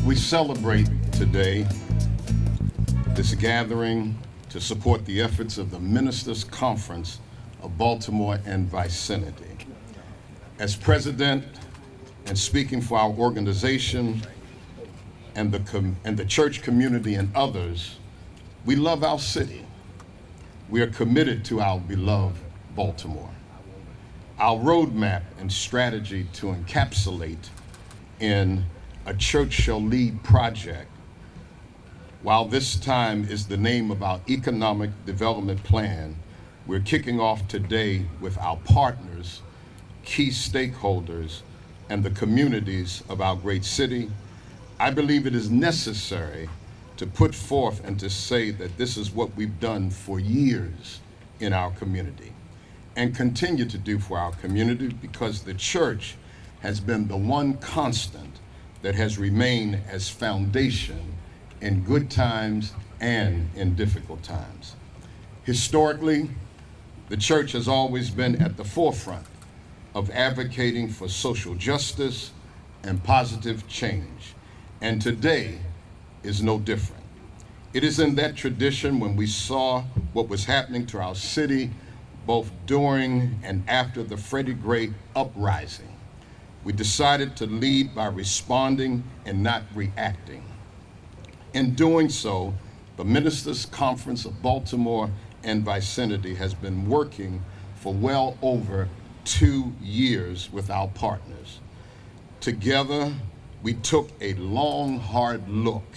We celebrate today this gathering to support the efforts of the Ministers' Conference of Baltimore and Vicinity. As president and speaking for our organization and the church community and others, we love our city. We are committed to our beloved Baltimore. Our roadmap and strategy to encapsulate in a Church Shall Lead project, while this time is the name of our economic development plan, we're kicking off today with our partners, key stakeholders, and the communities of our great city. I believe it is necessary to put forth and to say that this is what we've done for years in our community and continue to do for our community, because the church has been the one constant that has remained as foundation in good times and in difficult times. Historically, the church has always been at the forefront of advocating for social justice and positive change, and today is no different. It is in that tradition when we saw what was happening to our city both during and after the Freddie Gray uprising. We decided to lead by responding and not reacting. In doing so, the Ministers' Conference of Baltimore and Vicinity has been working for well over 2 years with our partners. Together, we took a long, hard look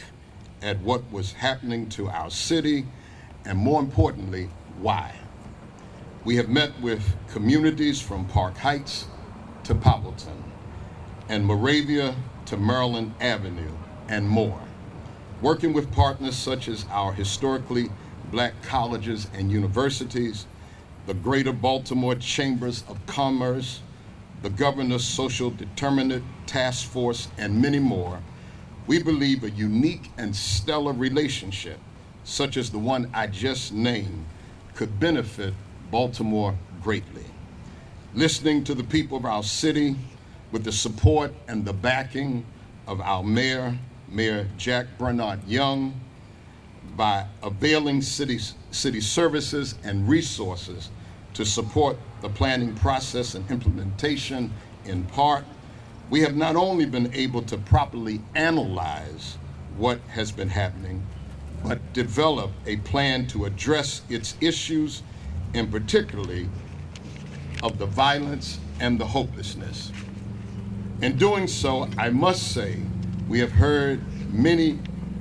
at what was happening to our city, and more importantly, why. We have met with communities from Park Heights to Poppleton, and Moravia to Maryland Avenue, and more. Working with partners such as our historically Black colleges and universities, the Greater Baltimore Chambers of Commerce, the Governor's Social Determinant Task Force, and many more, we believe a unique and stellar relationship, such as the one I just named, could benefit Baltimore greatly. Listening to the people of our city, with the support and the backing of our Mayor Jack Bernard Young, by availing city services and resources to support the planning process and implementation in part, we have not only been able to properly analyze what has been happening, but develop a plan to address its issues, and particularly of the violence and the hopelessness. In doing so, I must say, we have heard many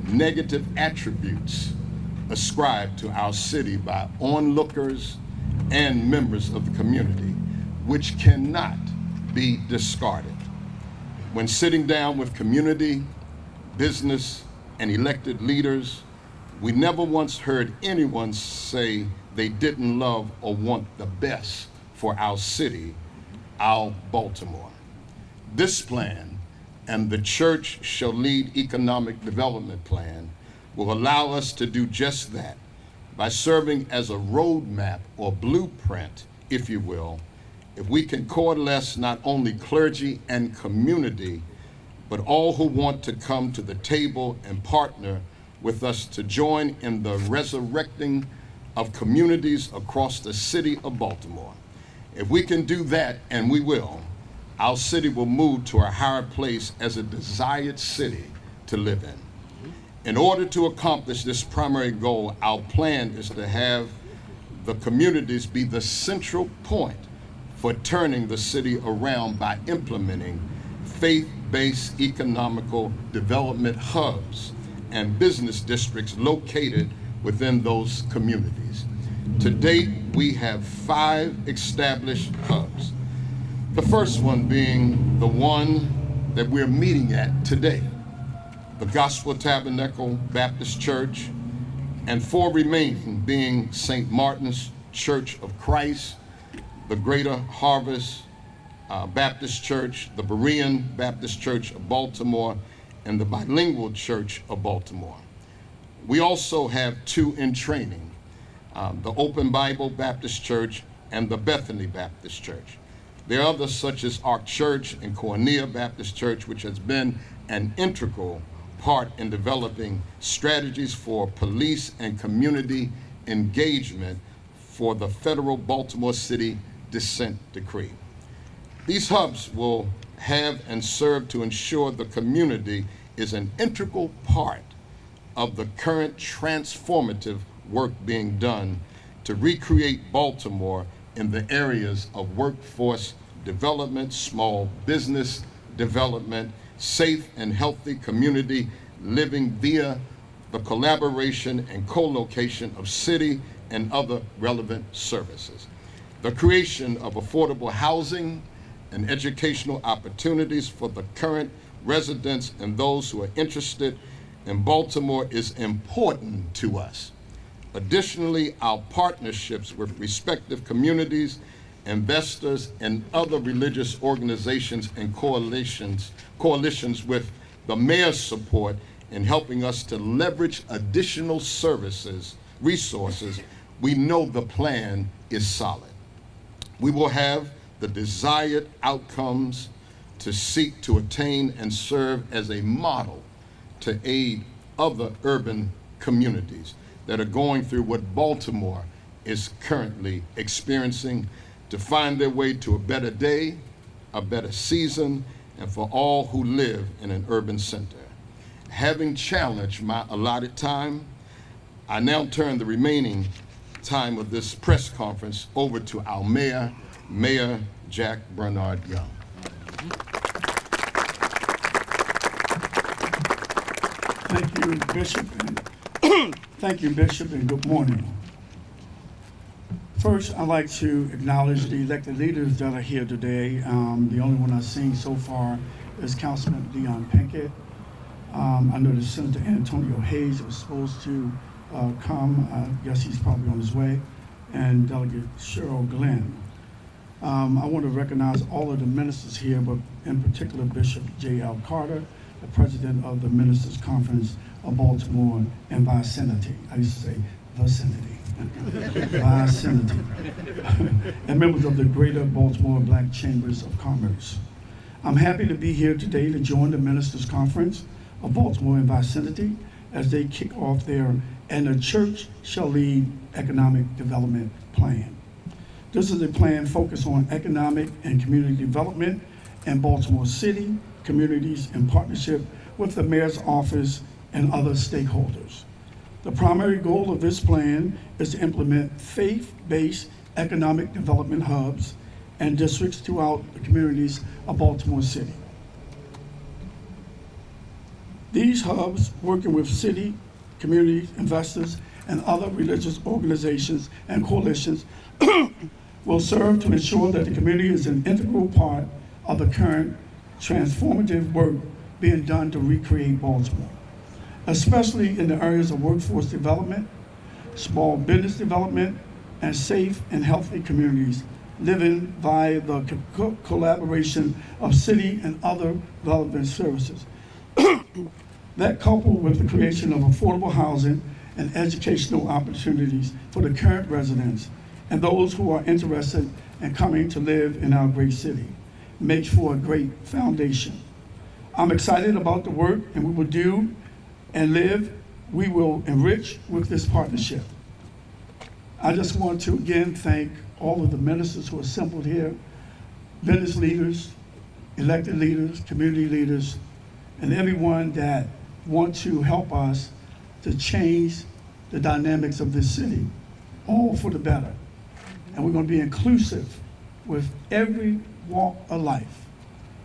negative attributes ascribed to our city by onlookers and members of the community, which cannot be discarded. When sitting down with community, business, and elected leaders, we never once heard anyone say they didn't love or want the best for our city, our Baltimore. This plan and the Church Shall Lead economic development plan will allow us to do just that by serving as a roadmap or blueprint, if you will, if we can coalesce not only clergy and community, but all who want to come to the table and partner with us to join in the resurrecting of communities across the city of Baltimore. If we can do that, and we will, our city will move to a higher place as a desired city to live in. In order to accomplish this primary goal, our plan is to have the communities be the central point for turning the city around by implementing faith-based economical development hubs and business districts located within those communities. To date, we have 5 established hubs. The first one being the one that we're meeting at today, the Gospel Tabernacle Baptist Church, and 4 remaining being St. Martin's Church of Christ, the Greater Harvest Baptist Church, the Berean Baptist Church of Baltimore, and the Bilingual Church of Baltimore. We also have 2 in training, the Open Bible Baptist Church and the Bethany Baptist Church. There are others such as Ark Church and Koinonia Baptist Church, which has been an integral part in developing strategies for police and community engagement for the federal Baltimore City Dissent Decree. These hubs will have and serve to ensure the community is an integral part of the current transformative work being done to recreate Baltimore in the areas of workforce development, small business development, safe and healthy community living via the collaboration and co-location of city and other relevant services. The creation of affordable housing and educational opportunities for the current residents and those who are interested in Baltimore is important to us. Additionally, our partnerships with respective communities, investors, and other religious organizations and coalitions with the mayor's support in helping us to leverage additional resources, we know the plan is solid. We will have the desired outcomes to seek to attain and serve as a model to aid other urban communities that are going through what Baltimore is currently experiencing, to find their way to a better day, a better season, and for all who live in an urban center. Having challenged my allotted time, I now turn the remaining time of this press conference over to our mayor, Mayor Jack Bernard Young. Thank you, Bishop. Thank you, Bishop, and good morning. First, I'd like to acknowledge the elected leaders that are here today. The only one I've seen so far is Councilman Leon Pinkett. I know that Senator Antonio Hayes was supposed to come. I guess he's probably on his way. And Delegate Cheryl Glenn. I want to recognize all of the ministers here, but in particular Bishop J.L. Carter, the president of the Ministers' Conference of Baltimore and Vicinity. I used to say vicinity. Vicinity. And members of the Greater Baltimore Black Chambers of Commerce. I'm happy to be here today to join the Ministers' Conference of Baltimore and Vicinity as they kick off their "And the Church Shall Lead" economic development plan. This is a plan focused on economic and community development in Baltimore City, communities in partnership with the Mayor's Office and other stakeholders. The primary goal of this plan is to implement faith-based economic development hubs and districts throughout the communities of Baltimore City. These hubs, working with city, community, investors, and other religious organizations and coalitions, will serve to ensure that the community is an integral part of the current transformative work being done to recreate Baltimore, especially in the areas of workforce development, small business development, and safe and healthy communities living via the collaboration of city and other relevant services. That, coupled with the creation of affordable housing and educational opportunities for the current residents and those who are interested in coming to live in our great city, makes for a great foundation. I'm excited about the work and we will do and live, we will enrich with this partnership. I just want to again thank all of the ministers who are assembled here, business leaders, elected leaders, community leaders, and everyone that want to help us to change the dynamics of this city, all for the better. And we're going to be inclusive with every walk of life,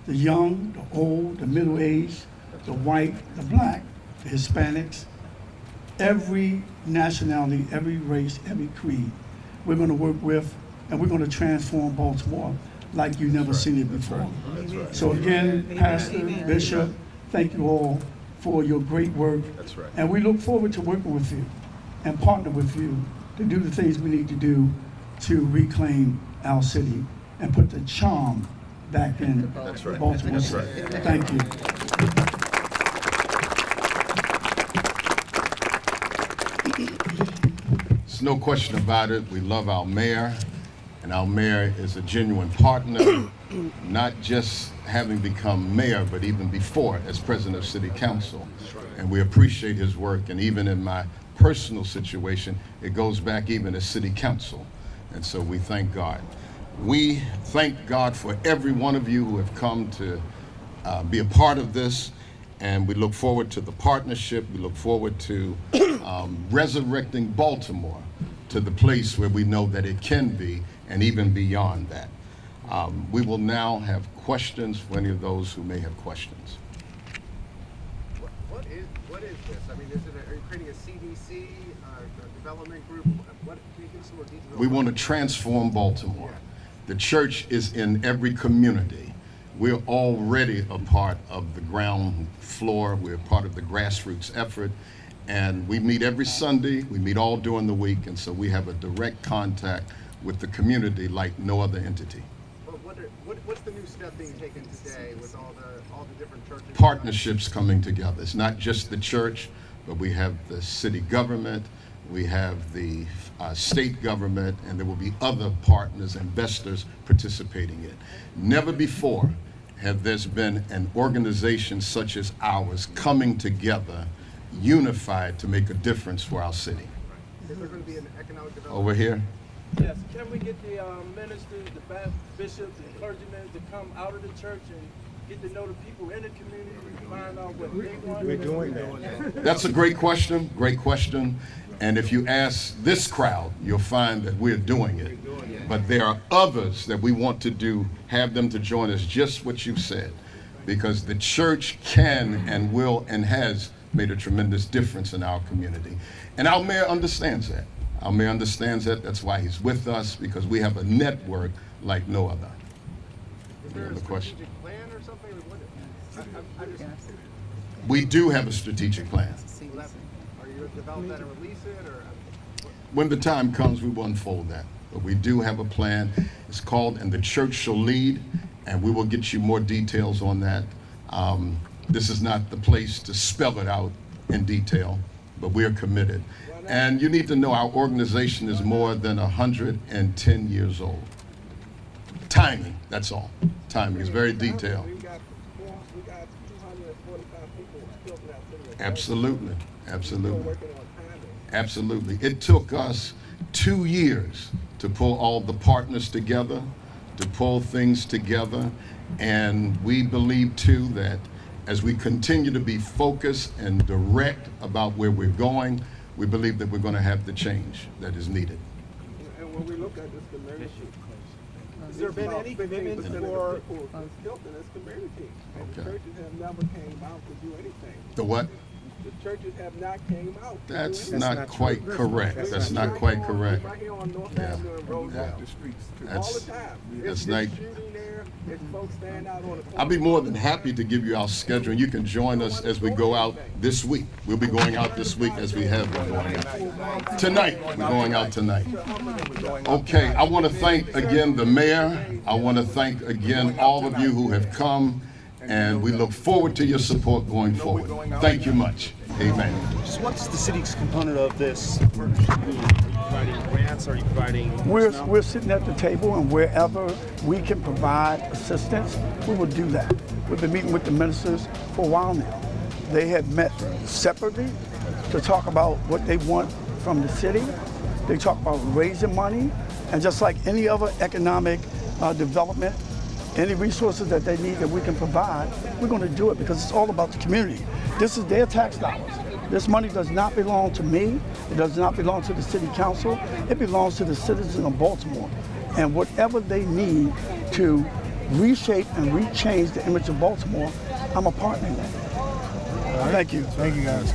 the young, the old, the middle-aged, the white, the black, the Hispanics, every nationality, every race, every creed. We're going to work with, and we're going to transform Baltimore like you've never seen it before. That's right. So again, Pastor, Bishop, thank you all for your great work. That's right. And we look forward to working with you and partner with you to do the things we need to do to reclaim our city and put the charm back in That's right. Baltimore That's City. right. Thank you. There's no question about it. We love our mayor And our mayor is a genuine partner, not just having become mayor, but even before as president of city council. And we appreciate his work. And even in my personal situation, it goes back even as city council. And so we thank God. We thank God for every one of you who have come to be a part of this. And we look forward to the partnership. We look forward to resurrecting Baltimore to the place where we know that it can be, and even beyond that. We will now have questions for any of those who may have questions. What is this? I mean, are you creating a CDC, a development group? Can you give us some more details? We want to transform Baltimore. The church is in every community. We're already a part of the ground floor. We're part of the grassroots effort. And we meet every Sunday. We meet all during the week. And so we have a direct contact with the community like no other entity. What's the new step being taken today with all the different churches? Partnerships coming together. It's not just the church, but we have the city government, we have the state government, and there will be other partners, investors participating in. Never before have there been an organization such as ours coming together, unified to make a difference for our city. Is there going to be an economic development? Over here. Yes, can we get the ministers, the bishops, and clergymen to come out of the church and get to know the people in the community and find out what they want? We're doing that. That's a great question, great question. And if you ask this crowd, you'll find that we're doing it. But there are others that we want to do, have them to join us, just what you said. Because the church can and will and has made a tremendous difference in our community. And our mayor understands that. Our mayor understands that. That's why he's with us, because we have a network like no other. Is there a strategic plan or something? We do have a strategic plan. Are you going to develop that and release it? Or When the time comes, we will unfold that. But we do have a plan. It's called "And the Church Shall Lead," and we will get you more details on that. This is not the place to spell it out in detail, but we are committed. And you need to know our organization is more than 110 years old. Timing, that's all. Timing is very detailed. We got 245 people still in that city. Absolutely, absolutely. Working on timing. Absolutely. It took us 2 years to pull all the partners together, to pull things together. And we believe too that as we continue to be focused and direct about where we're going, we believe that we're going to have the change that is needed. And when we look at this community, has there been any commitment for people is killed in this community, and the Okay. churches have never came out to do anything. The what? The churches have not came out. to do That's anything. not quite correct. That's not quite correct. Right here on North Yeah. Avenue and Roosevelt. Yeah. All That's, the time. that's It's not. shooting there. It's folks standing out on the corner. I'll be more than happy to give you our schedule, and you can join us as we go out this week. We'll be going out this week as we have been going out. Tonight, we're going out tonight. Okay, I want to thank again the mayor. I want to thank again all of you who have come, and we look forward to your support going forward. Thank you much. Amen. So what's the city's component of this partnership? Are you providing grants? Are you providing personnel? We're sitting at the table, and wherever we can provide assistance, we will do that. We've been meeting with the ministers for a while now. They have met separately to talk about what they want from the city. They talk about raising money, and just like any other economic development, any resources that they need that we can provide, we're going to do it because it's all about the community. This is their tax dollars. This money does not belong to me. It does not belong to the city council. It belongs to the citizens of Baltimore. And whatever they need to reshape and rechange the image of Baltimore, I'm a partner in that. Thank you. Thank you, guys.